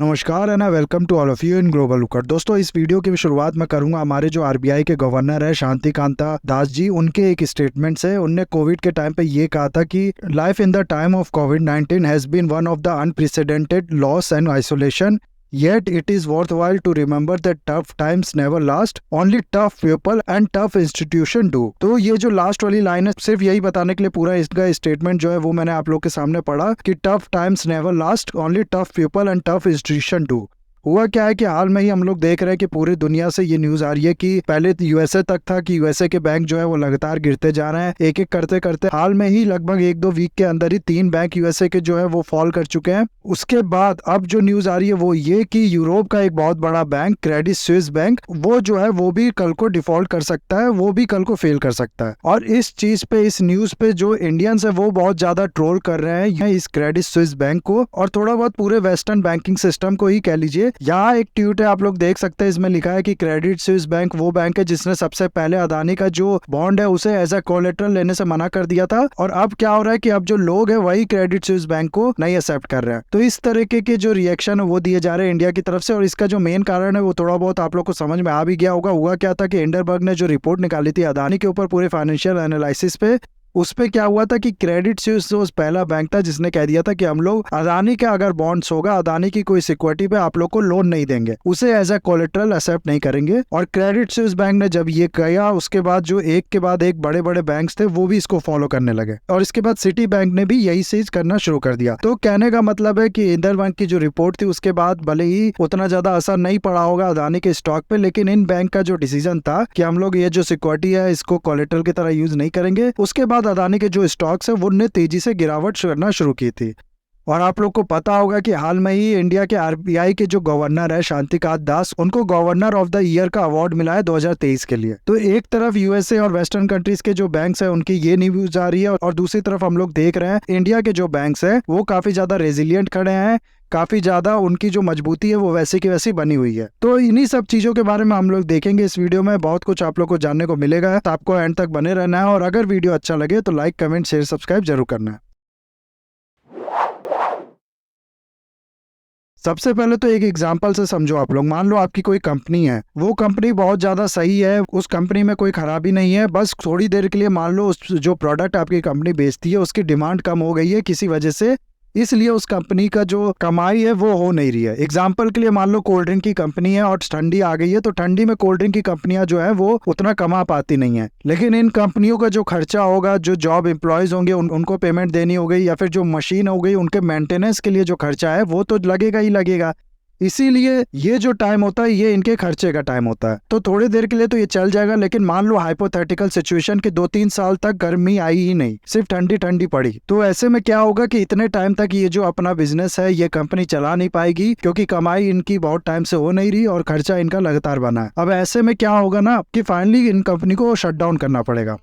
नमस्कार and welcome to all of you in Global Lookout. दोस्तों, इस वीडियो की शुरुआत मैं करूंगा हमारे जो आरबीआई के गवर्नर है शांति कांता दास जी, उनके एक स्टेटमेंट से। उनने कोविड के टाइम पे ये कहा था कि life in the time of कोविड-19 has been one of the unprecedented loss and isolation, yet it is worthwhile to remember that tough times never last, only tough people and tough institution do। तो ये जो last वाली line है, सिर्फ यही बताने के लिए पूरा इसका स्टेटमेंट जो है वो मैंने आप लोग के सामने पढ़ा कि tough times never last, only tough people and tough institution do. हुआ क्या है कि हाल में ही हम लोग देख रहे हैं कि पूरी दुनिया से ये न्यूज आ रही है कि पहले यूएसए तक था कि यूएसए के बैंक जो है वो लगातार गिरते जा रहे हैं, एक एक करते करते हाल में ही लगभग 1-2 वीक के अंदर ही 3 बैंक यूएसए के जो है वो फॉल कर चुके हैं। उसके बाद अब जो न्यूज आ रही है वो ये कि यूरोप का एक बहुत बड़ा बैंक क्रेडिट स्विस बैंक वो जो है वो भी कल को डिफॉल्ट कर सकता है, वो भी कल को फेल कर सकता है। और इस चीज पे, इस न्यूज पे जो इंडियंस है वो बहुत ज्यादा ट्रोल कर रहे हैं इस क्रेडिट स्विस बैंक को और थोड़ा बहुत पूरे वेस्टर्न बैंकिंग सिस्टम को ही कह लीजिए। यहाँ एक ट्वीट है, आप लोग देख सकते हैं, इसमें लिखा है कि क्रेडिट स्विस बैंक वो बैंक है जिसने सबसे पहले अदानी का जो बॉन्ड है उसे एज अ कोलेटरल लेने से मना कर दिया था। और अब क्या हो रहा है कि अब जो लोग है वही क्रेडिट स्विस बैंक को नहीं एक्सेप्ट कर रहे हैं। तो इस तरीके के जो रिएक्शन है वो दिए जा रहे हैं इंडिया की तरफ से। और इसका जो मेन कारण है वो थोड़ा बहुत आप लोग को समझ में आ भी गया होगा। हुआ क्या था कि हिंडनबर्ग ने जो रिपोर्ट निकाली थी अदानी के ऊपर पूरे फाइनेंशियल एनालिसिस पे, उस पे क्या हुआ था कि क्रेडिट स्विस पहला बैंक था जिसने कह दिया था कि हम लोग अदानी का अगर बॉन्ड्स होगा, अदानी की कोई सिक्योरिटी पे आप लोग को लोन नहीं देंगे, उसे एज अ कोलेटरल एक्सेप्ट नहीं करेंगे। और क्रेडिट स्विस बैंक ने जब ये किया उसके बाद जो एक के बाद एक बड़े बड़े बैंक्स थे वो भी इसको फॉलो करने लगे और इसके बाद सिटी बैंक ने भी यही चीज करना शुरू कर दिया। तो कहने का मतलब है कि हिंडनबर्ग की जो रिपोर्ट थी उसके बाद भले ही उतना ज्यादा असर नहीं पड़ा होगा अदानी के स्टॉक पे, लेकिन इन बैंक का जो डिसीजन था कि हम लोग ये जो सिक्योरिटी है इसको कोलेटरल की तरह यूज नहीं करेंगे, उसके बाद अदानी के जो स्टॉक्स है वो ने तेजी से गिरावट करना शुरू की थी। और आप लोग को पता होगा कि हाल में ही इंडिया के आरबीआई के जो गवर्नर है शांति कांता दास, उनको गवर्नर ऑफ द ईयर का अवार्ड मिला है 2023 के लिए। तो एक तरफ यूएसए और वेस्टर्न कंट्रीज के जो बैंक्स है उनकी ये न्यूज आ रही है और दूसरी तरफ हम लोग देख रहे हैं इंडिया के जो बैंक्स है वो काफी ज्यादा रेजिलियंट खड़े हैं, काफी ज्यादा उनकी जो मजबूती है वो वैसे की वैसी बनी हुई है। तो इन्हीं सब चीजों के बारे में हम लोग देखेंगे इस वीडियो में। बहुत कुछ आप लोग को जानने को मिलेगा, तो आपको एंड तक बने रहना है। और अगर वीडियो अच्छा लगे तो लाइक, कमेंट, शेयर, सब्सक्राइब जरूर करना है। सबसे पहले तो एक एग्जांपल से समझो। आप लोग मान लो आपकी कोई कंपनी है, वो कंपनी बहुत ज्यादा सही है, उस कंपनी में कोई खराबी नहीं है, बस थोड़ी देर के लिए मान लो उस जो प्रोडक्ट आपकी कंपनी बेचती है उसकी डिमांड कम हो गई है किसी वजह से, इसलिए उस कंपनी का जो कमाई है वो हो नहीं रही है। एग्जाम्पल के लिए मान लो कोल्ड ड्रिंक की कंपनी है और ठंडी आ गई है, तो ठंडी में कोल्ड ड्रिंक की कंपनियां जो है वो उतना कमा पाती नहीं है, लेकिन इन कंपनियों का जो खर्चा होगा, जो जॉब एम्प्लॉयज होंगे उनको पेमेंट देनी हो गई, या फिर जो मशीन हो गई उनके मेंटेनेंस के लिए जो खर्चा है वो तो लगेगा ही लगेगा। इसीलिए ये जो टाइम होता है ये इनके खर्चे का टाइम होता है। तो थोड़ी देर के लिए तो ये चल जाएगा, लेकिन मान लो हाइपोथेटिकल सिचुएशन के 2-3 साल तक गर्मी आई ही नहीं, सिर्फ ठंडी ठंडी पड़ी, तो ऐसे में क्या होगा कि इतने टाइम तक ये जो अपना बिजनेस है ये कंपनी चला नहीं पाएगी, क्योंकि कमाई इनकी बहुत टाइम से हो नहीं रही और खर्चा इनका लगातार बना है। अब ऐसे में क्या होगा ना कि फाइनली इन कंपनी को शट डाउन करना पड़ेगा।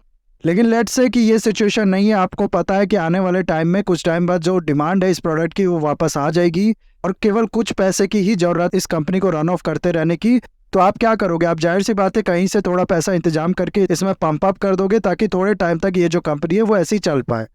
लेकिन लेट्स से कि ये सिचुएशन नहीं है, आपको पता है कि आने वाले टाइम में कुछ टाइम बाद जो डिमांड है इस प्रोडक्ट की वो वापस आ जाएगी और केवल कुछ पैसे की ही जरूरत इस कंपनी को रन ऑफ करते रहने की। तो आप क्या करोगे? आप जाहिर सी बात है कहीं से थोड़ा पैसा इंतजाम करके इसमें पंप अप कर दोगे ताकि थोड़े टाइम तक ये जो कंपनी है वो ऐसे ही चल पाए।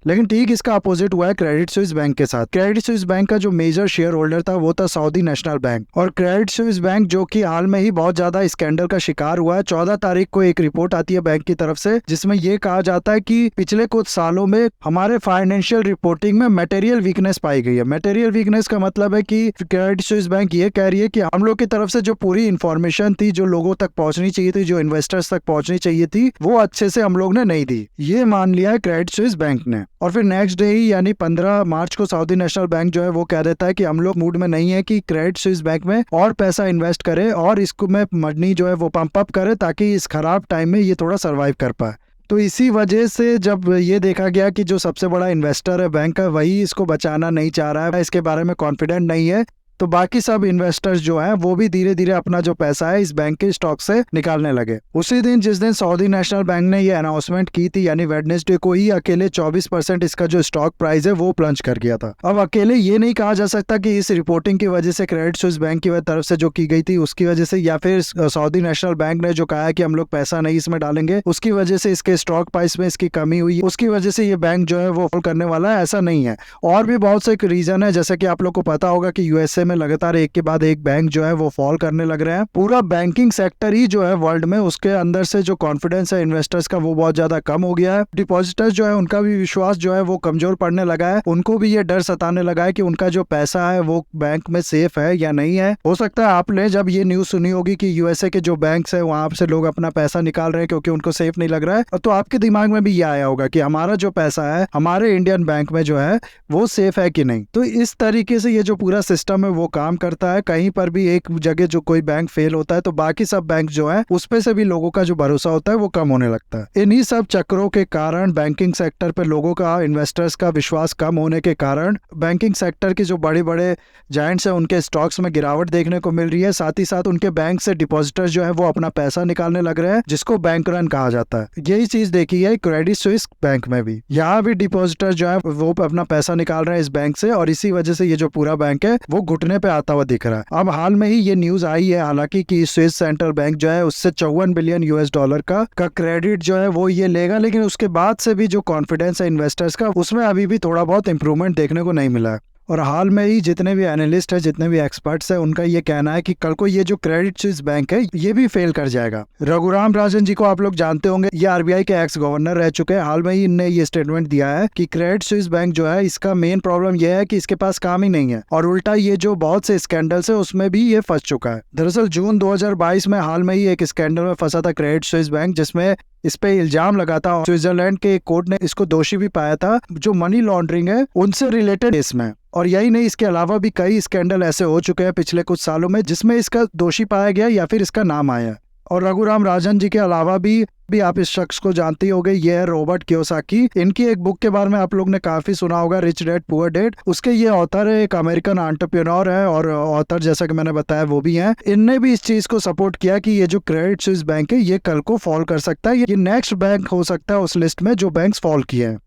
लेकिन ठीक इसका अपोजिट हुआ है क्रेडिट स्विस बैंक के साथ। क्रेडिट स्विस बैंक का जो मेजर शेयर होल्डर था वो था सऊदी नेशनल बैंक, और क्रेडिट स्विस बैंक जो कि हाल में ही बहुत ज्यादा स्कैंडल का शिकार हुआ है। 14 तारीख को एक रिपोर्ट आती है बैंक की तरफ से जिसमें ये कहा जाता है कि पिछले कुछ सालों में हमारे फाइनेंशियल रिपोर्टिंग में मटेरियल वीकनेस पाई गई है। मटेरियल वीकनेस का मतलब है कि क्रेडिट स्विस बैंक ये कह रही है कि हम लोग की तरफ से जो पूरी इंफॉर्मेशन थी, जो लोगों तक पहुंचनी चाहिए थी, जो इन्वेस्टर्स तक पहुंचनी चाहिए थी, वो अच्छे से हम लोग ने नहीं दी। ये मान लिया है क्रेडिट स्विस बैंक ने। और फिर नेक्स्ट डे ही यानी 15 मार्च को सऊदी नेशनल बैंक जो है वो कह देता है कि हम लोग मूड में नहीं है कि क्रेडिट स्विस बैंक में और पैसा इन्वेस्ट करे और इसको में मनी जो है वो पंप अप करे ताकि इस खराब टाइम में ये थोड़ा सरवाइव कर पाए। तो इसी वजह से जब ये देखा गया कि जो सबसे बड़ा इन्वेस्टर है बैंक का वही इसको बचाना नहीं चाह रहा है, इसके बारे में कॉन्फिडेंट नहीं है, तो बाकी सब इन्वेस्टर्स जो हैं वो भी धीरे धीरे अपना जो पैसा है इस बैंक के स्टॉक से निकालने लगे। उसी दिन जिस दिन सऊदी नेशनल बैंक ने ये अनाउंसमेंट की थी यानी वेडनेसडे को ही अकेले 24% इसका जो स्टॉक प्राइस है वो प्लंज कर गया था। अब अकेले ये नहीं कहा जा सकता कि इस रिपोर्टिंग की वजह से क्रेडिट स्विस बैंक की तरफ से जो की गई थी उसकी वजह से, या फिर सऊदी नेशनल बैंक ने जो कहा है कि हम लोग पैसा नहीं इसमें डालेंगे उसकी वजह से इसके स्टॉक प्राइस में इसकी कमी हुई, उसकी वजह से ये बैंक जो है वो फॉल करने वाला है, ऐसा नहीं है। और भी बहुत से रीजन है, जैसे कि आप लोग को पता होगा कि यूएसए में लगातार एक के बाद एक बैंक जो है वो फॉल करने लग रहे हैं। पूरा बैंकिंग सेक्टर ही जो है वर्ल्ड में, उसके अंदर से जो कॉन्फिडेंस है इन्वेस्टर्स का वो बहुत ज्यादा कम हो गया है। डिपॉजिटर्स जो है उनका भी विश्वास जो है वो कमजोर पड़ने लगा है। उनको भी ये डर सताने लगा है कि उनका जो पैसा है वो बैंक में सेफ है या नहीं है। हो सकता है आपने जब ये न्यूज सुनी होगी कि यूएसए के जो बैंक्स है वहां से लोग अपना पैसा निकाल रहे हैं क्योंकि उनको सेफ नहीं लग रहा है, तो आपके दिमाग में भी ये आया होगा कि हमारा जो पैसा है हमारे इंडियन बैंक में जो है वो सेफ है कि नहीं। तो इस तरीके से ये जो पूरा सिस्टम है वो काम करता है। कहीं पर भी एक जगह जो कोई बैंक फेल होता है तो बाकी सब बैंक जो है उस पे से भी लोगों का जो भरोसा होता है वो कम होने लगता है। इन्हीं सब चक्रों के कारण बैंकिंग सेक्टर पे लोगों का, इन्वेस्टर्स का विश्वास कम होने के कारण बैंकिंग सेक्टर के जो बड़े बड़े जायंट्स हैं उनके स्टॉक्स में गिरावट देखने को मिल रही है। साथ ही साथ उनके बैंक से डिपॉजिटर्स जो है वो अपना पैसा निकालने लग रहे हैं, जिसको बैंक रन कहा जाता है। यही चीज देखी है क्रेडिट स्विस बैंक में भी। यहाँ भी डिपॉजिटर्स जो है वो अपना पैसा निकाल रहे हैं इस बैंक से, और इसी वजह से ये जो पूरा बैंक है वो घुटने पे आता हुआ दिख रहा है। अब हाल में ही ये न्यूज आई है हालांकि कि स्विस सेंट्रल बैंक जो है उससे 54 बिलियन यूएस डॉलर का क्रेडिट जो है वो ये लेगा, लेकिन उसके बाद से भी जो कॉन्फिडेंस है इन्वेस्टर्स का उसमें अभी भी थोड़ा बहुत इंप्रूवमेंट देखने को नहीं मिला है। और हाल में ही जितने भी एनालिस्ट है, जितने भी एक्सपर्ट्स हैं, उनका ये कहना है कि कल को ये जो क्रेडिट स्विस बैंक है ये भी फेल कर जाएगा। रघुराम राजन जी को आप लोग जानते होंगे, ये आरबीआई के एक्स गवर्नर रह चुके हैं। हाल में ही इनने ये स्टेटमेंट दिया है कि क्रेडिट स्विस बैंक जो है इसका मेन प्रॉब्लम यह है कि इसके पास काम ही नहीं है, और उल्टा ये जो बहुत से स्कैंडल्स है उसमें भी ये फंस चुका है। दरअसल जून 2022 में हाल में ही एक स्कैंडल में फंसा था क्रेडिट स्विस बैंक, जिसमें इस पे इल्जाम लगा था। स्विट्जरलैंड के कोर्ट ने इसको दोषी भी पाया था जो मनी लॉन्ड्रिंग है उनसे रिलेटेड केस में। और यही नहीं, इसके अलावा भी कई स्कैंडल ऐसे हो चुके हैं पिछले कुछ सालों में जिसमें इसका दोषी पाया गया या फिर इसका नाम आया। और रघुराम राजन जी के अलावा भी आप इस शख्स को जानते ही होंगे, ये है रॉबर्ट कियोसाकी। इनकी एक बुक के बारे में आप लोग ने काफी सुना होगा, रिच डैड पुअर डैड। उसके ये ऑथर है, एक अमेरिकन एंटरप्रेन्योर है और ऑथर जैसा कि मैंने बताया वो भी हैं। इनने भी इस चीज को सपोर्ट किया कि ये जो क्रेडिट स्विस बैंक है ये कल को फॉल कर सकता है, ये नेक्स्ट बैंक हो सकता है उस लिस्ट में जो बैंक्स फॉल किए हैं।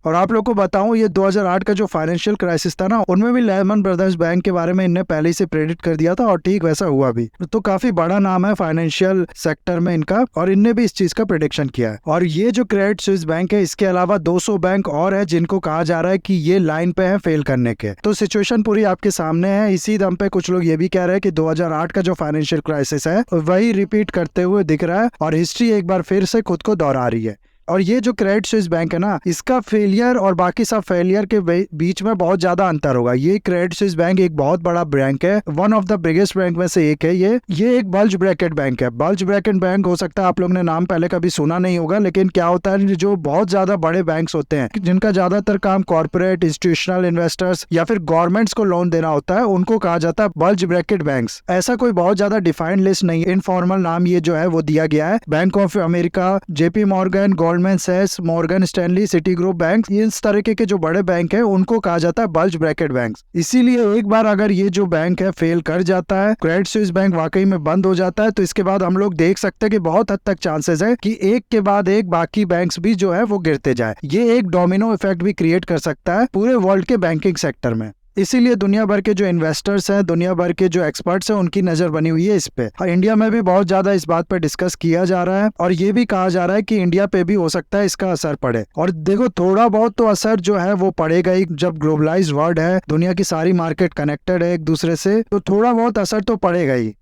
और आप लोग को बताऊं, ये 2008 का जो फाइनेंशियल क्राइसिस था ना, उनमें भी लेमन ब्रदर्स बैंक के बारे में इनने पहले से प्रेडिक्ट कर दिया था और ठीक वैसा हुआ भी। तो काफी बड़ा नाम है फाइनेंशियल सेक्टर में इनका, और इनने भी इस चीज का प्रेडिक्शन किया है। और ये जो क्रेडिट स्विस बैंक है, इसके अलावा 200 बैंक और है जिनको कहा जा रहा है कि ये लाइन पे है फेल करने के। तो सिचुएशन पूरी आपके सामने है। इसी दम पे कुछ लोग ये भी कह रहे हैं कि 2008 का जो फाइनेंशियल क्राइसिस है वही रिपीट करते हुए दिख रहा है, और हिस्ट्री एक बार फिर से खुद को दोहरा रही है। और ये जो क्रेडिट स्विस बैंक है ना, इसका फेलियर और बाकी सब फेलियर के बीच में बहुत ज्यादा अंतर होगा। ये क्रेडिट स्विस बैंक एक बहुत बड़ा बैंक है, one of the biggest bank में से एक है। ये एक बल्ज ब्रैकेट बैंक है। बल्ज ब्रैकेट बैंक हो सकता है आप लोग ने नाम पहले कभी सुना नहीं होगा, लेकिन क्या होता है, जो बहुत ज्यादा बड़े बैंक्स होते हैं जिनका ज्यादातर काम कॉर्पोरेट, इंस्टीट्यूशनल इन्वेस्टर्स या फिर गवर्नमेंट्स को लोन देना होता है, उनको कहा जाता है बल्ज ब्रैकेट बैंक्स। ऐसा कोई बहुत ज्यादा डिफाइंड लिस्ट नहीं है, इनफॉर्मल नाम ये जो है वो दिया गया है। Bank of America, JP Morgan, Goldman सैक्स, Morgan Stanley, Citigroup bank, इस तरीके के जो बड़े बैंक है उनको कहा जाता है बल्ज ब्रैकेट बैंक। इसीलिए एक बार अगर ये जो बैंक है फेल कर जाता है, क्रेडिट स्विस बैंक वाकई में बंद हो जाता है, तो इसके बाद हम लोग देख सकते हैं कि बहुत हद तक चांसेस है कि एक के बाद एक बाकी बैंक्स भी जो है वो गिरते जाए। ये एक डोमिनो इफेक्ट भी क्रिएट कर सकता है पूरे वर्ल्ड के बैंकिंग सेक्टर में। इसीलिए दुनिया भर के जो इन्वेस्टर्स हैं, दुनिया भर के जो एक्सपर्ट्स हैं, उनकी नजर बनी हुई है इस पे। इंडिया में भी बहुत ज्यादा इस बात पे डिस्कस किया जा रहा है, और ये भी कहा जा रहा है कि इंडिया पे भी हो सकता है इसका असर पड़े। और देखो, थोड़ा बहुत तो असर जो है वो पड़ेगा ही। जब ग्लोबलाइज्ड वर्ल्ड है, दुनिया की सारी मार्केट कनेक्टेड है एक दूसरे से, तो थोड़ा बहुत असर तो पड़ेगा ही।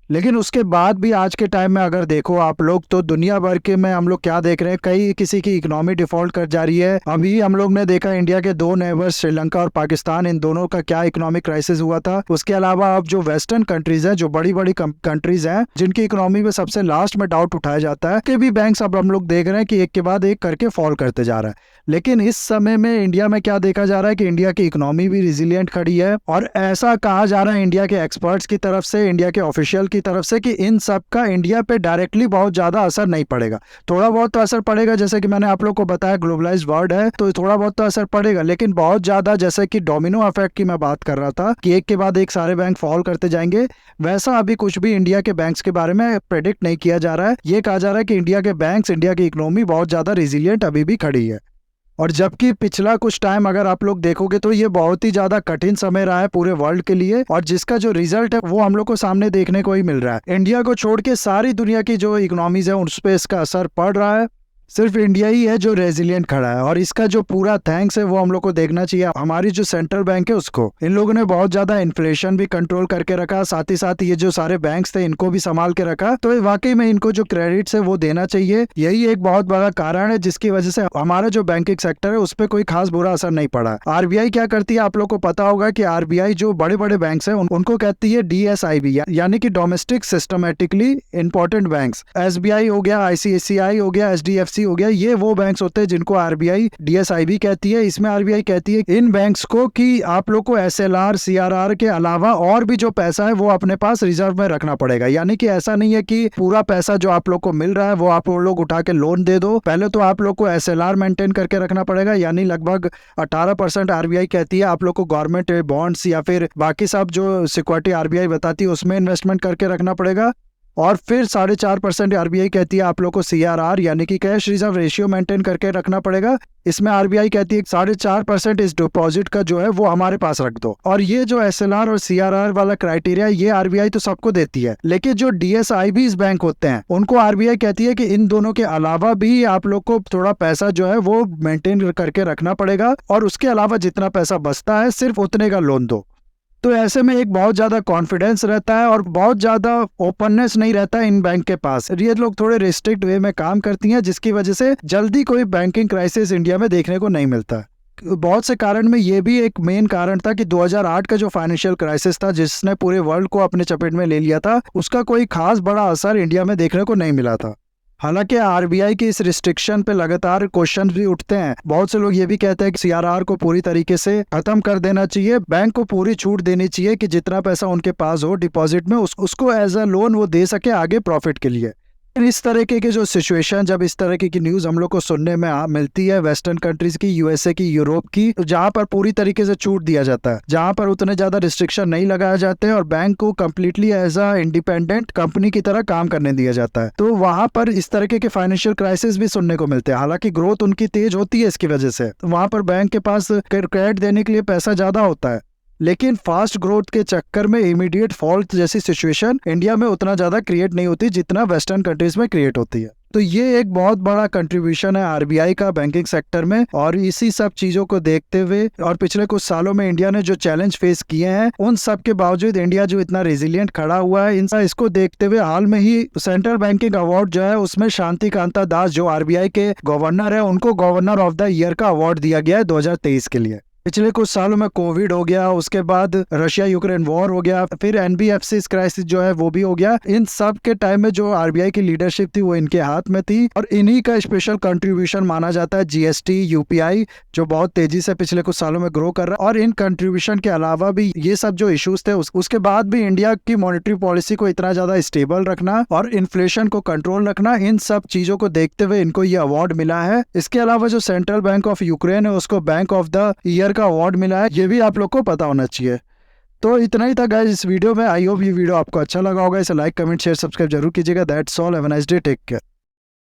लेकिन उसके बाद भी आज के टाइम में अगर देखो आप लोग, तो दुनिया भर के में हम लोग क्या देख रहे हैं, कई किसी की इकोनॉमी डिफॉल्ट कर जा रही है। अभी हम लोग ने देखा इंडिया के दो नेबर्स श्रीलंका और पाकिस्तान, इन दोनों का क्या इकोनॉमिक क्राइसिस हुआ था। उसके अलावा अब जो वेस्टर्न कंट्रीज है, जो बड़ी बड़ी कंट्रीज हैं जिनकी इकोनॉमी में सबसे लास्ट में डाउट उठाया जाता है, कि भी बैंक्स अब हम लोग देख रहे हैं कि एक के बाद एक करके फॉल करते जा रहा है। लेकिन इस समय में इंडिया में क्या देखा जा रहा है कि इंडिया की इकोनॉमी भी रिजिलियंट खड़ी है, और ऐसा कहा जा रहा है इंडिया के एक्सपर्ट्स की तरफ से, इंडिया के ऑफिशियल की तरफ से, कि इन सब का इंडिया पे डायरेक्टली बहुत ज्यादा असर नहीं पड़ेगा। थोड़ा बहुत तो असर पड़ेगा, जैसे कि मैंने आप लोग को बताया ग्लोबलाइज्ड वर्ल्ड है तो थोड़ा बहुत तो असर पड़ेगा, लेकिन बहुत ज्यादा, जैसे कि डोमिनो इफेक्ट की मैं बात कर रहा था कि एक के बाद एक सारे बैंक फॉल करते जाएंगे, वैसा अभी कुछ भी इंडिया के बैंक्स के बारे में प्रेडिक्ट नहीं किया जा रहा है। ये कहा जा रहा है कि इंडिया के बैंक्स, इंडिया की इकोनॉमी बहुत ज्यादा रिजिलियंट अभी भी खड़ी है। और जबकि पिछला कुछ टाइम अगर आप लोग देखोगे तो ये बहुत ही ज्यादा कठिन समय रहा है पूरे वर्ल्ड के लिए, और जिसका जो रिजल्ट है वो हम लोग को सामने देखने को ही मिल रहा है। इंडिया को छोड़ के सारी दुनिया की जो इकोनॉमीज है उस पर इसका असर पड़ रहा है। सिर्फ इंडिया ही है जो रेजिलियंट खड़ा है, और इसका जो पूरा थैंक्स है वो हम लोग को देखना चाहिए हमारी जो सेंट्रल बैंक है उसको। इन लोगों ने बहुत ज्यादा इन्फ्लेशन भी कंट्रोल करके रखा, साथ ही साथ ये जो सारे बैंक्स थे इनको भी संभाल के रखा, तो वाकई में इनको जो क्रेडिट्स है वो देना चाहिए। यही एक बहुत बड़ा कारण है जिसकी वजह से हमारा जो बैंकिंग सेक्टर है उस पर कोई खास बुरा असर नहीं पड़ा। आरबीआई क्या करती है, आप लोग को पता होगा कि आरबीआई जो बड़े बड़े बैंक्स हैं उनको कहती है DSIB, यानी कि domestic systematically important banks. SBI हो गया, ICICI हो गया, HDFC हो गया, ये वो बैंक्स होते हैं जिनको आरबीआई DSIB कहती है। इसमें आरबीआई कहती है इन बैंक्स को कि आप लोग को SLR CRR के अलावा और भी जो पैसा है वो अपने पास रिजर्व में रखना पड़ेगा। यानी कि ऐसा नहीं है कि पूरा पैसा जो आप लोग को मिल रहा है वो आप लोग उठा के लोन दे दो, पहले तो आप लोग को SLR मेंटेन करके रखना पड़ेगा, यानी लगभग 18% आरबीआई कहती है आप लोग को गवर्नमेंट बॉन्ड्स या फिर बाकी सब जो सिक्योरिटी आरबीआई बताती है उसमें इन्वेस्टमेंट करके रखना पड़ेगा। और फिर 4.5% आरबीआई कहती है आप लोग को CRR यानी कि कैश रिजर्व रेशियो मेंटेन करके रखना पड़ेगा। इसमें आरबीआई कहती है 4.5% इस डिपॉजिट का जो है वो हमारे पास रख दो। और ये जो SLR और CRR वाला क्राइटेरिया ये आरबीआई तो सबको देती है, लेकिन जो DSIB बैंक होते हैं उनको आरबीआई कहती है कि इन दोनों के अलावा भी आप लोग को थोड़ा पैसा जो है वो मेंटेन करके रखना पड़ेगा, और उसके अलावा जितना पैसा बचता है सिर्फ उतने का लोन दो। तो ऐसे में एक बहुत ज्यादा कॉन्फिडेंस रहता है और बहुत ज्यादा ओपननेस नहीं रहता है इन बैंक के पास। ये लोग थोड़े रिस्ट्रिक्ट वे में काम करती हैं जिसकी वजह से जल्दी कोई बैंकिंग क्राइसिस इंडिया में देखने को नहीं मिलता। बहुत से कारण में ये भी एक मेन कारण था कि 2008 का जो फाइनेंशियल क्राइसिस था जिसने पूरे वर्ल्ड को अपने चपेट में ले लिया था, उसका कोई खास बड़ा असर इंडिया में देखने को नहीं मिला था। हालांकि आरबीआई की इस रिस्ट्रिक्शन पे लगातार क्वेश्चन भी उठते हैं। बहुत से लोग ये भी कहते हैं कि CRR को पूरी तरीके से खत्म कर देना चाहिए, बैंक को पूरी छूट देनी चाहिए कि जितना पैसा उनके पास हो डिपॉजिट में उसको एज अ लोन वो दे सके आगे प्रॉफिट के लिए। इस तरीके के जो सिचुएशन, जब इस तरीके की न्यूज हम लोग को सुनने में मिलती है वेस्टर्न कंट्रीज की, USA की, यूरोप की, जहां पर पूरी तरीके से छूट दिया जाता है, जहां पर उतने ज्यादा रिस्ट्रिक्शन नहीं लगाए जाते हैं और बैंक को completely as a independent company की तरह काम करने दिया जाता है, तो वहां पर इस तरीके के फाइनेंशियल क्राइसिस भी सुनने को मिलते हैं। हालांकि ग्रोथ उनकी तेज होती है इसकी वजह से, वहां पर बैंक के पास क्रेडिट देने के लिए पैसा ज्यादा होता है, लेकिन फास्ट ग्रोथ के चक्कर में इमीडिएट फॉल्ट जैसी सिचुएशन इंडिया में उतना ज्यादा क्रिएट नहीं होती जितना वेस्टर्न कंट्रीज में क्रिएट होती है। तो ये एक बहुत बड़ा कंट्रीब्यूशन है आरबीआई का बैंकिंग सेक्टर में, और इसी सब चीजों को देखते हुए और पिछले कुछ सालों में इंडिया ने जो चैलेंज फेस किए हैं उन सब के बावजूद इंडिया जो इतना रेजिलियंट खड़ा हुआ है, इसको देखते हुए हाल में ही सेंट्रल बैंकिंग अवार्ड जो है उसमें शांति कांता दास जो आरबीआई के गवर्नर है उनको गवर्नर ऑफ द ईयर का अवार्ड दिया गया है 2023 के लिए। पिछले कुछ सालों में कोविड हो गया, उसके बाद रशिया यूक्रेन वॉर हो गया, फिर NBFC क्राइसिस जो है वो भी हो गया। इन सब के टाइम में जो आरबीआई की लीडरशिप थी वो इनके हाथ में थी, और इन्हीं का स्पेशल कंट्रीब्यूशन माना जाता है GST UPI जो बहुत तेजी से पिछले कुछ सालों में ग्रो कर रहा है। और इन कंट्रीब्यूशन के अलावा भी ये सब जो इश्यूज थे उसके बाद भी इंडिया की मॉनेटरी पॉलिसी को इतना ज्यादा स्टेबल रखना और इन्फ्लेशन को कंट्रोल रखना, इन सब चीजों को देखते हुए इनको ये अवार्ड मिला है। इसके अलावा जो सेंट्रल बैंक ऑफ यूक्रेन है उसको बैंक ऑफ द ईयर का अवार्ड मिला है, ये भी आप लोग को पता होना चाहिए। तो इतना ही था गाइस इस वीडियो में। आई होप ये वीडियो आपको अच्छा लगा होगा। इसे लाइक कमेंट शेयर सब्सक्राइब जरूर कीजिएगा। That's all, have a nice day, take care.